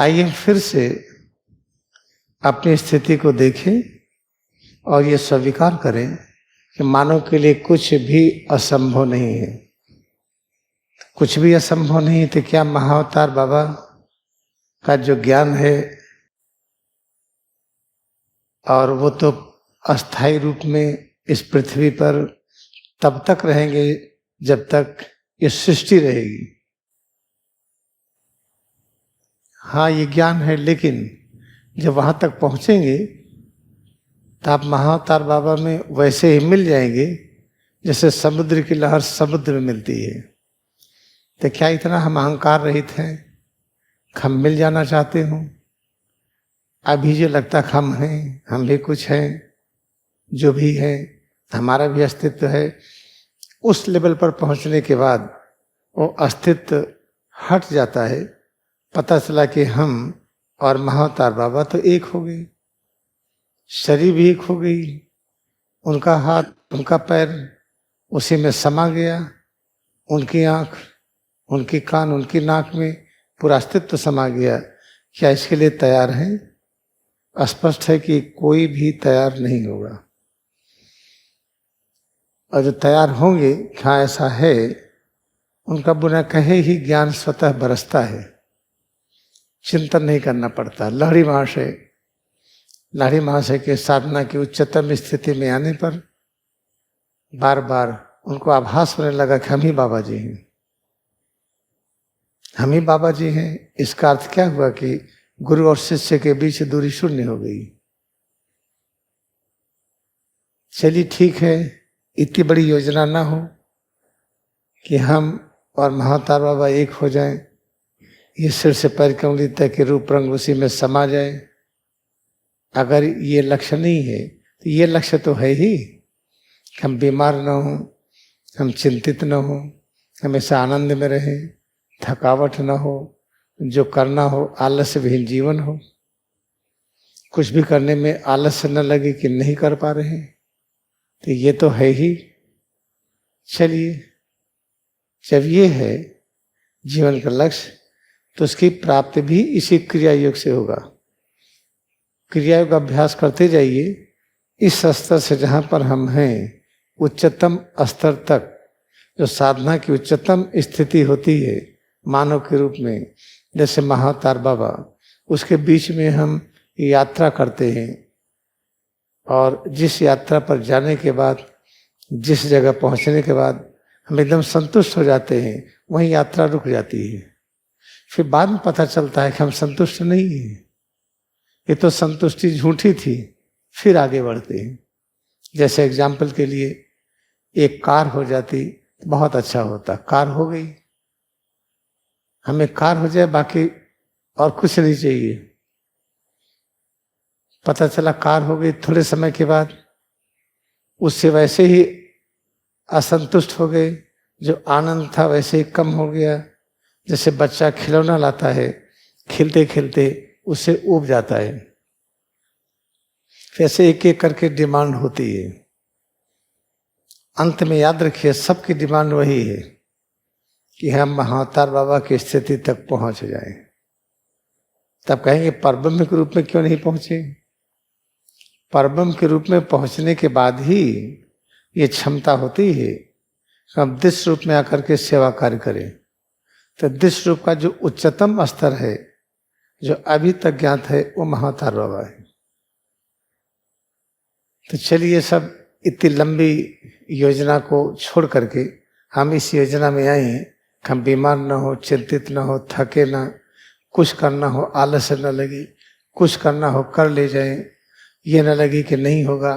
आइए फिर से अपनी स्थिति को देखें और ये स्वीकार करें कि मानव के लिए कुछ भी असंभव नहीं है। कुछ भी असंभव नहीं है तो क्या महाअवतार बाबा का जो ज्ञान है और वो तो अस्थायी रूप में इस पृथ्वी पर तब तक रहेंगे जब तक ये सृष्टि रहेगी। हाँ, ये ज्ञान है, लेकिन जब वहां तक पहुंचेंगे तो आप महाअवतार बाबा में वैसे ही मिल जाएंगे जैसे समुद्र की लहर समुद्र में मिलती है। तो क्या इतना हम अहंकार रहित हैं? हम मिल जाना चाहते हो? अभी जो लगता हम हैं, हम भी कुछ हैं, जो भी है हमारा भी अस्तित्व है, उस लेवल पर पहुंचने के बाद वो अस्तित्व हट जाता है। पता चला कि हम और महाअवतार बाबा तो एक हो गए, शरीर भी एक हो गई, उनका हाथ उनका पैर उसी में समा गया, उनकी आँख उनकी कान उनकी नाक में पूरा अस्तित्व समा गया। क्या इसके लिए तैयार हैं? स्पष्ट है कि कोई भी तैयार नहीं होगा। और जो तैयार होंगे, क्या ऐसा है, उनका बिना कहे ही ज्ञान स्वतः बरसता है, चिंतन नहीं करना पड़ता। लहरी महाशय के साधना की उच्चतम स्थिति में आने पर बार बार उनको आभास होने लगा कि हम ही बाबा जी हैं, हम ही बाबा जी हैं। इसका अर्थ क्या हुआ कि गुरु और शिष्य के बीच दूरी शून्य हो गई। चलिए ठीक है, इतनी बड़ी योजना ना हो कि हम और महाअवतार बाबा एक हो जाएं, ये सिर से पैर की उंगली तक के रूप रंग उसी में समा जाए। अगर ये लक्ष्य नहीं है तो ये लक्ष्य तो है ही कि हम बीमार न हो, हम चिंतित न हो, हमेशा आनंद में रहें, थकावट न हो, जो करना हो आलस्य विहीन जीवन हो, कुछ भी करने में आलस्य न लगे कि नहीं कर पा रहे हैं, तो ये तो है ही। चलिए, जब ये है जीवन का लक्ष्य तो उसकी प्राप्ति भी इसी क्रिया योग से होगा। क्रिया योग अभ्यास करते जाइए, इस स्तर से जहाँ पर हम हैं उच्चतम स्तर तक, जो साधना की उच्चतम स्थिति होती है मानव के रूप में, जैसे महाअवतार बाबा, उसके बीच में हम यात्रा करते हैं। और जिस यात्रा पर जाने के बाद, जिस जगह पहुंचने के बाद हम एकदम संतुष्ट हो जाते हैं, वहीं यात्रा रुक जाती है। फिर बाद में पता चलता है कि हम संतुष्ट नहीं हैं, ये तो संतुष्टि झूठी थी। फिर आगे बढ़ते हैं। जैसे एग्जाम्पल के लिए, एक कार हो जाती तो बहुत अच्छा होता, कार हो गई, हमें कार हो जाए, बाकी और कुछ नहीं चाहिए। पता चला कार हो गई, थोड़े समय के बाद उससे वैसे ही असंतुष्ट हो गए, जो आनंद था वैसे ही कम हो गया। जैसे बच्चा खिलौना लाता है, खेलते खेलते उससे ऊब जाता है, वैसे एक एक करके डिमांड होती है। अंत में याद रखिए, सबकी डिमांड वही है कि हम महाअवतार बाबा की स्थिति तक पहुंच जाएं। तब कहेंगे परब्रह्म के रूप में क्यों नहीं पहुंचे? परब्रह्म के रूप में पहुंचने के बाद ही ये क्षमता होती है कि हम दृश्य रूप में आकर के सेवा कार्य करें। तो दृश्य रूप का जो उच्चतम स्तर है, जो अभी तक ज्ञात है, वो महाअवतार बाबा है। तो चलिए, सब इतनी लंबी योजना को छोड़ करके हम इस योजना में आए हैं, हम बीमार ना हो, चिंतित ना हो, थके ना, कुछ करना हो आलस्य न लगे, कुछ करना हो कर ले जाएं, ये न लगे कि नहीं होगा,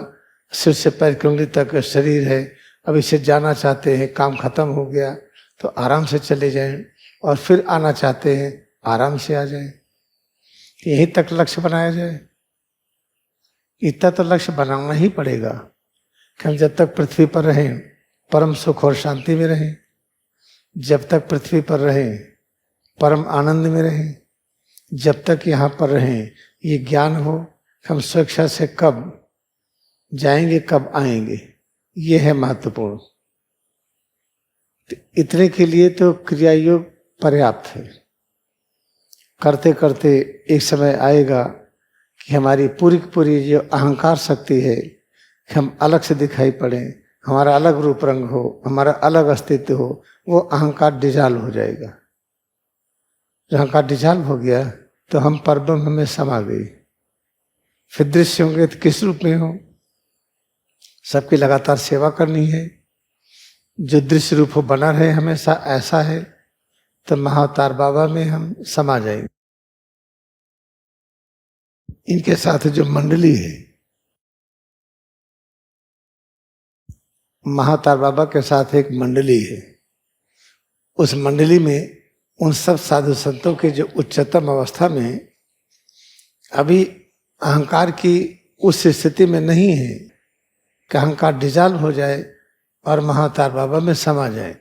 सिर से पैर की उंगली तक शरीर है, अब इसे जाना चाहते हैं, काम खत्म हो गया तो आराम से चले जाएं, और फिर आना चाहते हैं आराम से आ जाएं। यही तक लक्ष्य बनाया जाए। इतना तो लक्ष्य बनाना ही पड़ेगा कि हम जब तक पृथ्वी पर रहें परम सुख और शांति में रहें, जब तक पृथ्वी पर रहें परम आनंद में रहें, जब तक यहाँ पर रहें ये ज्ञान हो कि हम स्वेच्छा से कब जाएंगे कब आएंगे, ये है महत्वपूर्ण। तो इतने के लिए तो क्रिया योग पर्याप्त है। करते करते एक समय आएगा कि हमारी पूरी की पूरी जो अहंकार शक्ति है कि हम अलग से दिखाई पड़े, हमारा अलग रूप रंग हो, हमारा अलग अस्तित्व हो, वो अहंकार डिजॉल्व हो जाएगा। जब अहंकार डिजॉल्व हो गया तो हम परब्रह्म में समा गए। फिर दृश्य होंगे तो किस रूप में हो? सबकी लगातार सेवा करनी है। जो दृश्य रूप हो बना रहे हमेशा, ऐसा है तो महाअवतार बाबा में हम समा जाएंगे। इनके साथ जो मंडली है, महाअवतार बाबा के साथ एक मंडली है। उस मंडली में उन सब साधु संतों के जो उच्चतम अवस्था में अभी अहंकार की उस स्थिति में नहीं है कि अहंकार डिजॉल्व हो जाए और महाअवतार बाबा में समा जाए।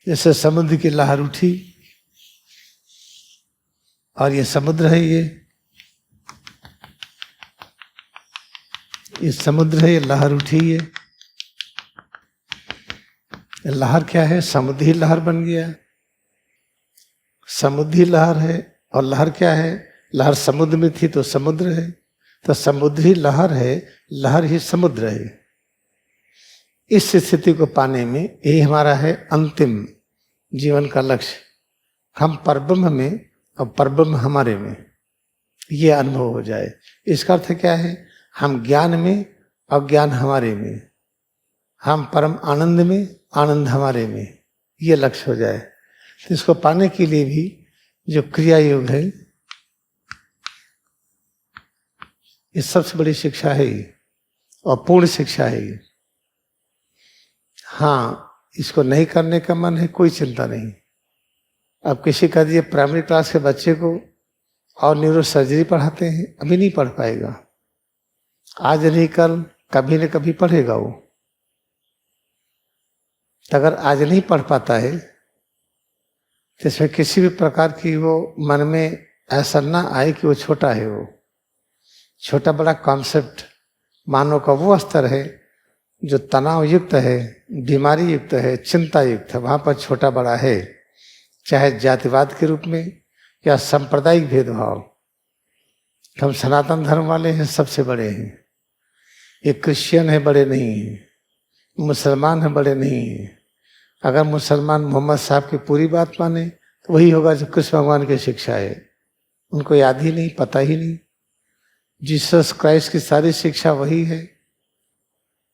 जैसे समुद्र की लहर उठी और ये समुद्र है, ये समुद्र है, ये लहर उठी है। लहर क्या है? समुद्र ही लहर बन गया। समुद्र ही लहर है। और लहर क्या है? लहर समुद्र में थी तो समुद्र है, तो समुद्र ही लहर है, लहर ही समुद्र है। इस स्थिति को पाने में यही हमारा है अंतिम जीवन का लक्ष्य। हम परब्रह्म में और परब्रह्म हमारे में, ये अनुभव हो जाए। इसका अर्थ क्या है? हम ज्ञान में और ज्ञान हमारे में, हम परम आनंद में, आनंद हमारे में, ये लक्ष्य हो जाए। तो इसको पाने के लिए भी जो क्रिया योग है, ये सबसे बड़ी शिक्षा है ये, और पूर्ण शिक्षा है ये। हाँ, इसको नहीं करने का मन है, कोई चिंता नहीं। अब किसी का दिए प्राइमरी क्लास के बच्चे को और न्यूरो सर्जरी पढ़ाते हैं, अभी नहीं पढ़ पाएगा। आज नहीं कल कभी न कभी पढ़ेगा वो। तो अगर आज नहीं पढ़ पाता है तो इसमें किसी भी प्रकार की वो मन में ऐसा ना आए कि वो छोटा है। वो छोटा बड़ा कॉन्सेप्ट मानव का वो स्तर है जो तनाव युक्त है, बीमारी युक्त है, चिंता युक्त है। वहाँ पर छोटा बड़ा है, चाहे जातिवाद के रूप में या सांप्रदायिक भेदभाव। हम सनातन धर्म वाले हैं, सबसे बड़े हैं। ये क्रिश्चियन है, बड़े नहीं हैं। मुसलमान है, बड़े नहीं हैं। अगर मुसलमान मोहम्मद साहब की पूरी बात माने तो वही होगा जो कृष्ण भगवान की शिक्षा है। उनको याद ही नहीं, पता ही नहीं। जीसस क्राइस्ट की सारी शिक्षा वही है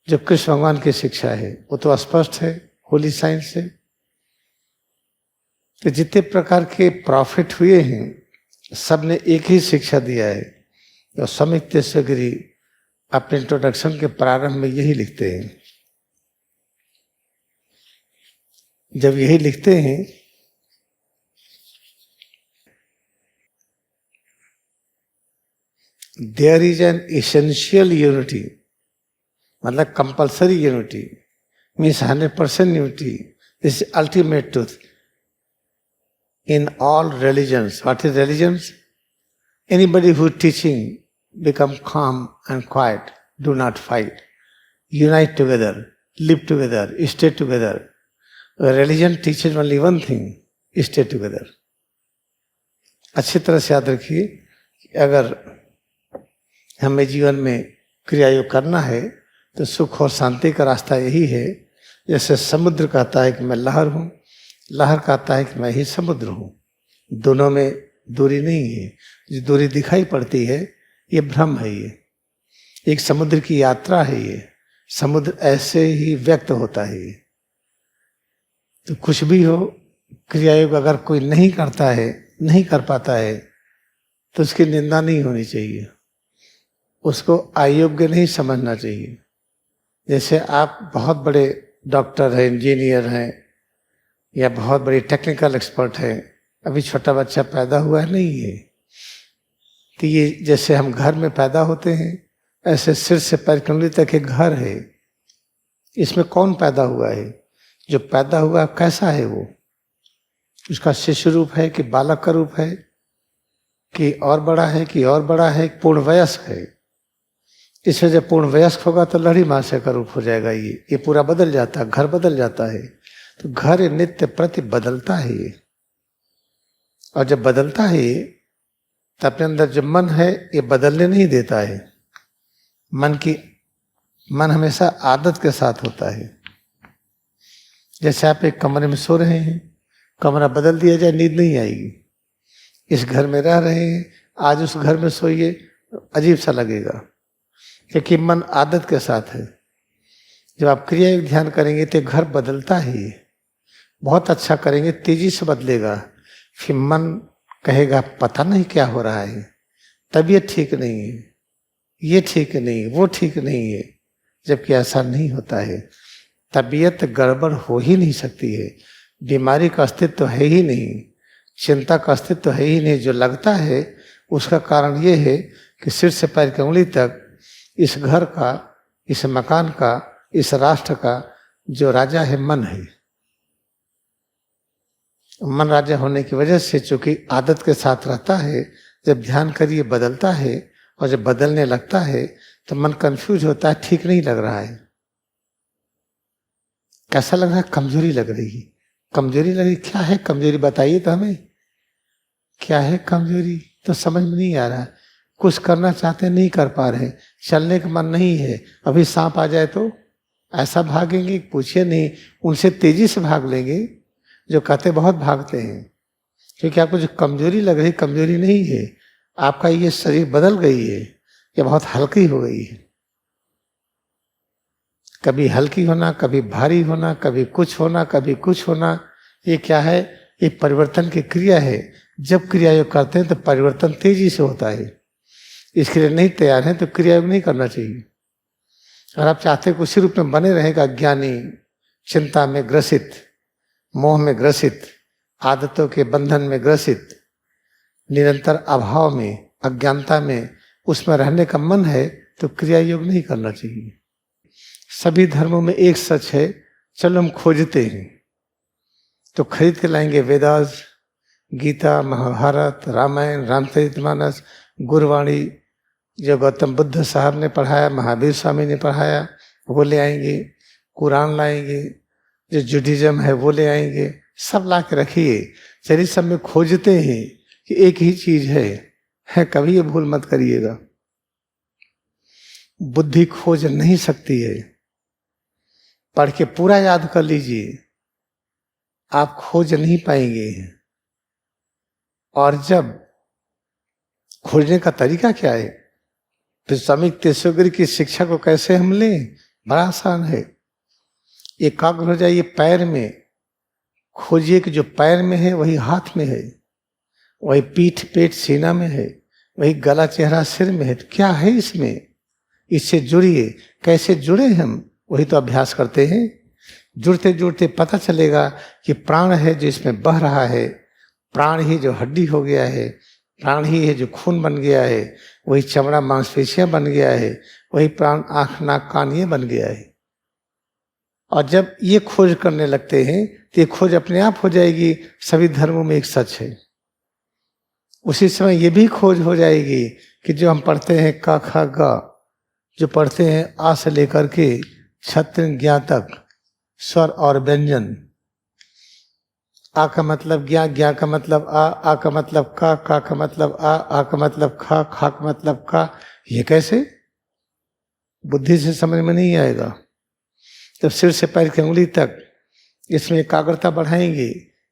जो कृष्ण भगवान की शिक्षा है। वो तो स्पष्ट है, होली साइंस है। तो जितने प्रकार के प्रॉफिट हुए हैं, सब ने एक ही शिक्षा दिया है। तो स्वामी तेजस्वी गिरी अपने इंट्रोडक्शन के प्रारंभ में यही लिखते हैं। जब यही लिखते हैं, there is an essential unity, मतलब compulsory unity, means 100% unity, this ultimate truth in all religions. What is religions? Anybody who is teaching, become calm and quiet, do not fight, unite together, live together, stay together. A religion teaches only one thing, stay together. अच्छी तरह से याद रखिए कि अगर हमें जीवन में क्रिया योग करना है तो सुख और शांति का रास्ता यही है। जैसे समुद्र कहता है कि मैं लहर हूँ, लहर कहता है कि मैं ही समुद्र हूँ। दोनों में दूरी नहीं है। जो दूरी दिखाई पड़ती है ये भ्रम है। ये एक समुद्र की यात्रा है। ये समुद्र ऐसे ही व्यक्त होता है। ये तो कुछ भी हो, क्रियायोग अगर कोई नहीं करता है, नहीं कर पाता है, तो उसकी निंदा नहीं होनी चाहिए, उसको अयोग्य नहीं समझना चाहिए। जैसे आप बहुत बड़े डॉक्टर हैं, इंजीनियर हैं, या बहुत बड़ी टेक्निकल एक्सपर्ट है, अभी छोटा बच्चा पैदा हुआ है, नहीं है। तो ये जैसे हम घर में पैदा होते हैं, ऐसे सिर से पैर कंगली तक एक घर है। इसमें कौन पैदा हुआ है? जो पैदा हुआ है कैसा है? वो उसका शिशु रूप है कि बालक का रूप है कि और बड़ा है कि और बड़ा है, पूर्ण वयस्क है। इसमें जब पूर्ण वयस्क होगा तो लड़ी मासे का रूप हो जाएगा। ये पूरा बदल जाता है, घर बदल जाता है। तो घर नित्य प्रति बदलता है ये, और जब बदलता है तो अपने अंदर जो मन है ये बदलने नहीं देता है। मन हमेशा आदत के साथ होता है। जैसे आप एक कमरे में सो रहे हैं, कमरा बदल दिया जाए नींद नहीं आएगी। इस घर में रह रहे हैं, आज उस घर में सोइए अजीब सा लगेगा, क्योंकि मन आदत के साथ है। जब आप क्रिया योग ध्यान करेंगे तो घर बदलता ही है। बहुत अच्छा करेंगे तेजी से बदलेगा, फिर मन कहेगा पता नहीं क्या हो रहा है, तबीयत ठीक नहीं है, ये ठीक नहीं है, वो ठीक नहीं है, जबकि ऐसा नहीं होता है। तबीयत गड़बड़ हो ही नहीं सकती है, बीमारी का अस्तित्व तो है ही नहीं, चिंता का अस्तित्व तो है ही नहीं। जो लगता है उसका कारण ये है कि सिर से पैर की उंगली तक इस घर का, इस मकान का, इस राष्ट्र का जो राजा है मन है। मन राजा होने की वजह से चूंकि आदत के साथ रहता है, जब ध्यान करिए बदलता है, और जब बदलने लगता है तो मन कंफ्यूज होता है, ठीक नहीं लग रहा है। कैसा लग रहा है? कमजोरी लग रही है। कमजोरी लग रही, क्या है कमजोरी बताइए तो हमें, क्या है कमजोरी? तो समझ में नहीं आ रहा। कुछ करना चाहते नहीं कर पा रहे, चलने का मन नहीं है, अभी सांप आ जाए तो ऐसा भागेंगे पूछिए नहीं, उनसे तेजी से भाग लेंगे जो कहते बहुत भागते हैं। क्योंकि आपको जो कमजोरी लग रही, कमजोरी नहीं है, आपका ये शरीर बदल गई है, ये बहुत हल्की हो गई है। कभी हल्की होना, कभी भारी होना, कभी कुछ होना, कभी कुछ होना, ये क्या है? ये परिवर्तन की क्रिया है। जब क्रिया योग करते हैं तो परिवर्तन तेजी से होता है। इसके लिए नहीं तैयार है तो क्रिया योग नहीं करना चाहिए। अगर आप चाहते हैं उसी रूप में बने रहेगा, अज्ञानी, चिंता में ग्रसित, मोह में ग्रसित, आदतों के बंधन में ग्रसित, निरंतर अभाव में, अज्ञानता में, उसमें रहने का मन है तो क्रिया योग नहीं करना चाहिए। सभी धर्मों में एक सच है, चलो हम खोजते हैं तो खरीद के लाएंगे वेदास, गीता, महाभारत, रामायण, रामचरितमानस, गुरवाणी जो गौतम बुद्ध साहब ने पढ़ाया, महावीर स्वामी ने पढ़ाया, वो ले आएंगे। कुरान लाएंगे, जो जुडिज्म है वो ले आएंगे, सब ला के रखिए। चलिए सब में खोजते हैं कि एक ही चीज है, कभी ये भूल मत करिएगा। बुद्धि खोज नहीं सकती है, पढ़ के पूरा याद कर लीजिए, आप खोज नहीं पाएंगे। और जब खोजने का तरीका क्या है, फिर स्वामी तेश्वरी की शिक्षा को कैसे हम लें? बड़ा आसान है। एकाग्र हो जाइए पैर में, खोजिए कि जो पैर में है वही हाथ में है, वही पीठ पेट सीना में है, वही गला चेहरा सिर में है। तो क्या है इसमें? इससे जुड़िए। कैसे जुड़े हम? वही तो अभ्यास करते हैं। जुड़ते जुड़ते पता चलेगा कि प्राण है जो इसमें बह रहा है, प्राण ही जो हड्डी हो गया है, प्राण ही है जो खून बन गया है, वही चमड़ा मांसपेशियां बन गया है, वही प्राण आंख नाक कान ये बन गया है। और जब ये खोज करने लगते हैं तो ये खोज अपने आप हो जाएगी। सभी धर्मों में एक सच है। उसी समय ये भी खोज हो जाएगी कि जो हम पढ़ते हैं क ख ग, जो पढ़ते हैं आ से लेकर के छत्र ज्ञा तक, स्वर और व्यंजन, आ का मतलब ज्ञा, ज्ञा का मतलब आ का मतलब का का मतलब आ का मतलब खा का मतलब का, ये कैसे? बुद्धि से समझ में नहीं आएगा। जब सिर से पैर की उंगली तक इसमें एकाग्रता बढ़ाएंगे,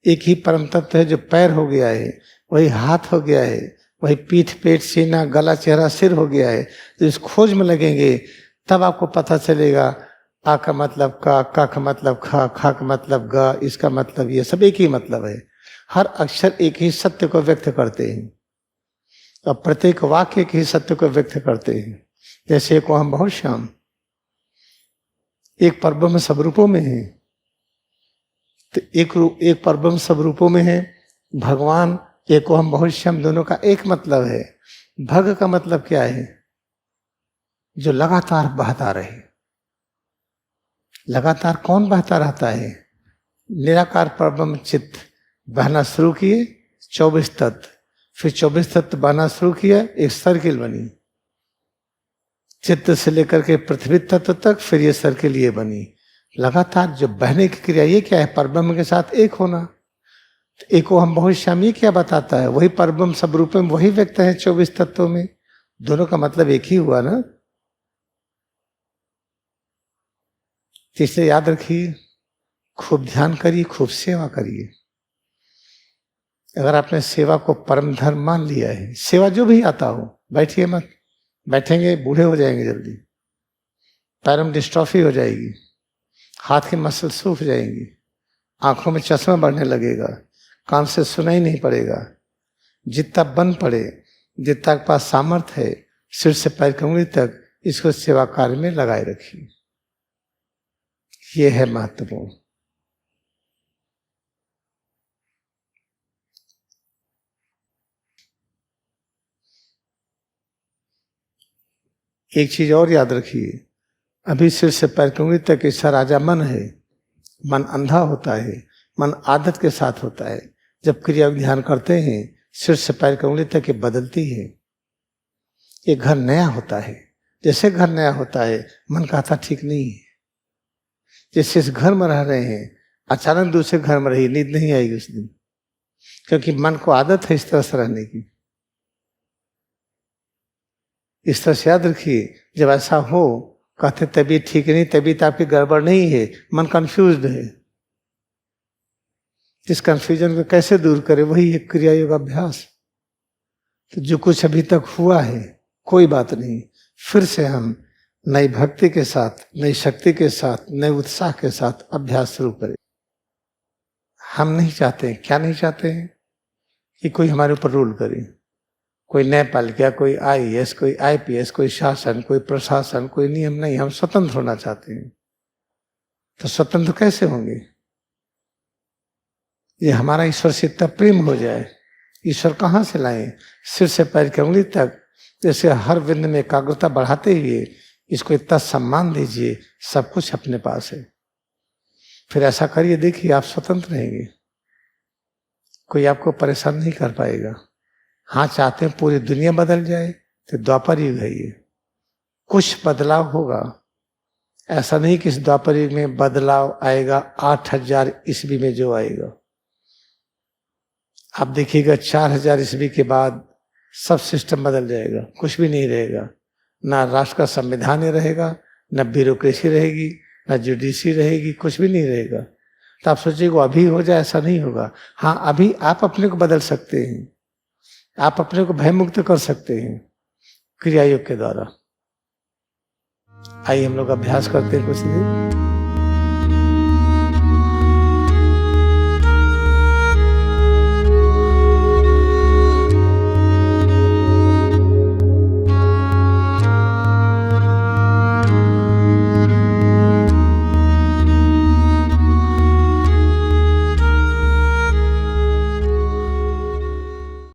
एक ही परम तत्व है जो पैर हो गया है, वही हाथ हो गया है, वही पीठ पेट सीना गला चेहरा सिर हो गया है। तो इस खोज में लगेंगे, तब आपको पता चलेगा आ का मतलब का मतलब खा का मतलब ग, इसका मतलब ये सब एक ही मतलब है। हर अक्षर एक ही सत्य को व्यक्त करते हैं और प्रत्येक वाक्य एक ही सत्य को व्यक्त करते हैं। जैसे को हम बहुत श्याम, एक पर्व में सब रूपों में है, तो एक पर्व में सब रूपों में है। भगवान एक हम बहुत श्याम, दोनों का एक मतलब है। भग का मतलब क्या है? जो लगातार बहता रहे। लगातार कौन बहता रहता है? निराकार परब्रह्म चित्त बहना शुरू किए, 24 तत्व, फिर 24 तत्व बहना शुरू किया, एक सर्किल बनी चित्त से लेकर के पृथ्वी तत्व तक, फिर ये सर्किल ये बनी। लगातार जो बहने की क्रिया, ये क्या है? परब्रह्म के साथ एक होना। एको हम बहुत श्याम ये क्या बताता है? वही परब्रह्म सब रूप में वही व्यक्त है 24 तत्वों में। दोनों का मतलब एक ही हुआ ना। इसलिए याद रखिए, खूब ध्यान करिए, खूब सेवा करिए। अगर आपने सेवा को परम धर्म मान लिया है, सेवा जो भी आता हो, बैठिए मत। बैठेंगे बूढ़े हो जाएंगे जल्दी, पैरों में डिस्ट्रॉफी हो जाएगी, हाथ की मसल सूख जाएंगी, आंखों में चश्मा बढ़ने लगेगा, कान से सुनाई नहीं पड़ेगा। जितना बन पड़े, जितना के पास सामर्थ्य है, सिर से पैर की उंगली तक इसको सेवा कार्य में लगाए रखिए। ये है महत्वपूर्ण। एक चीज और याद रखिए, अभी सिर से पैर की उंगली तक इसका राजा मन है। मन अंधा होता है, मन आदत के साथ होता है। जब क्रिया ध्यान करते हैं, सिर से पैर की उंगली तक ये बदलती है। ये घर नया होता है। जैसे घर नया होता है, मन कहता ठीक नहीं है। जैसे इस घर में रह रहे हैं, अचानक दूसरे घर में रही, नींद नहीं आएगी उस दिन, क्योंकि मन को आदत है इस तरह से रहने की। इस तरह से याद रखिए, जब ऐसा हो, कहते तबीयत ठीक नहीं, तबीयत आपकी गड़बड़ नहीं है, मन कंफ्यूज्ड है। इस कंफ्यूजन को कैसे दूर करे? वही एक क्रिया योग अभ्यास। तो जो कुछ अभी तक हुआ है, कोई बात नहीं, फिर से हम नई भक्ति के साथ, नई शक्ति के साथ, नए उत्साह के साथ अभ्यास शुरू करें। हम नहीं चाहते हैं, क्या नहीं चाहते हैं? कि कोई हमारे ऊपर रूल करे। कोई न्यायपालिका, कोई आईएएस, कोई आईपीएस, कोई शासन, कोई प्रशासन, कोई नियम नहीं। हम स्वतंत्र होना चाहते हैं। तो स्वतंत्र कैसे होंगे? ये हमारा ईश्वर से इतना प्रेम हो जाए। ईश्वर कहाँ से लाएं? सिर से पैर की उंगली तक, जैसे हर बिंदु में एकाग्रता बढ़ाते हुए इसको इतना सम्मान दीजिए, सब कुछ अपने पास है। फिर ऐसा करिए, देखिए आप स्वतंत्र रहेंगे, कोई आपको परेशान नहीं कर पाएगा। हाँ, चाहते हैं पूरी दुनिया बदल जाए, तो द्वापर युग है ये। कुछ बदलाव होगा, ऐसा नहीं कि इस द्वापर युग में बदलाव आएगा 8000 ईस्वी में जो आएगा। आप देखिएगा 4000 ईस्वी के बाद सब सिस्टम बदल जाएगा, कुछ भी नहीं रहेगा। ना राष्ट्र का संविधान ही रहेगा, ना ब्यूरोक्रेसी रहेगी, ना जुडिशरी रहेगी, कुछ भी नहीं रहेगा। तो आप सोचिए वो अभी हो जाए, ऐसा नहीं होगा। हाँ, अभी आप अपने को बदल सकते हैं, आप अपने को भयमुक्त कर सकते हैं क्रिया योग के द्वारा। आइए हम लोग अभ्यास करते हैं कुछ देर।